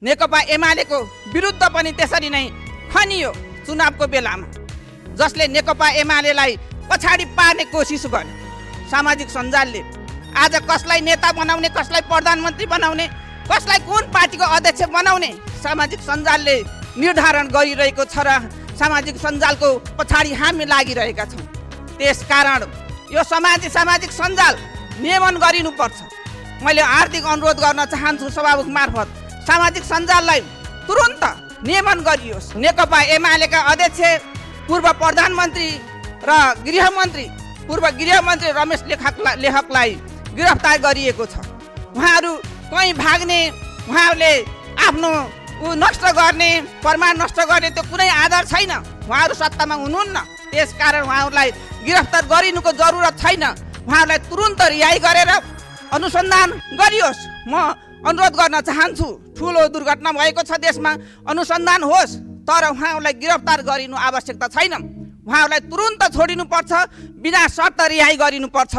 नेकपा एमालेको विरुद्ध पनि त्यसरी नै खनियो चुनावको बेलामा, जसले नेकपा एमालेलाई पछाडि पार्ने कोसिस गर्यो। सामाजिक सञ्जालले आज कसलाई नेता बनाउने, कसलाई प्रधानमन्त्री बनाउने, कसलाई कुन पार्टीको अध्यक्ष बनाउने सामाजिक सञ्जालले निर्धारण गरिरहेको छ र सामाजिक सञ्जालको पछाडि हामी लागिरहेका छौँ। त्यसकारण यो सामाजिक सञ्जाल नियमन गरिनुपर्छ। मैले हार्दिक अनुरोध गर्न चाहन्छु सभामुख मार्फत सामाजिक सञ्जाललाई तुरुन्त नियमन गरियोस्। नेकपा एमालेका अध्यक्ष पूर्व प्रधानमन्त्री र पूर्व गृहमन्त्री रमेश लेखकलाई गिरफ्तार गरिएको छ। उहाँहरू कहीँ भाग्ने, उहाँहरूले आफ्नो नष्ट गर्ने, प्रमाण नष्ट गर्ने त्यो कुनै आधार छैन। उहाँहरू सत्तामा हुनुहुन्न, त्यसकारण उहाँहरूलाई गिरफ्तार गरिनुको जरुरत छैन। उहाँहरूलाई तुरुन्त रिहाई गरेर अनुसन्धान गरियोस्। म अनुरोध गर्न चाहन्छु, ठुलो दुर्घटना भएको छ देशमा, अनुसन्धान होस्, तर उहाँहरूलाई गिरफ्तार गरिनु आवश्यकता छैन। उहाँहरूलाई तुरुन्त छोडिनुपर्छ, बिना शर्त रिहाई गरिनुपर्छ।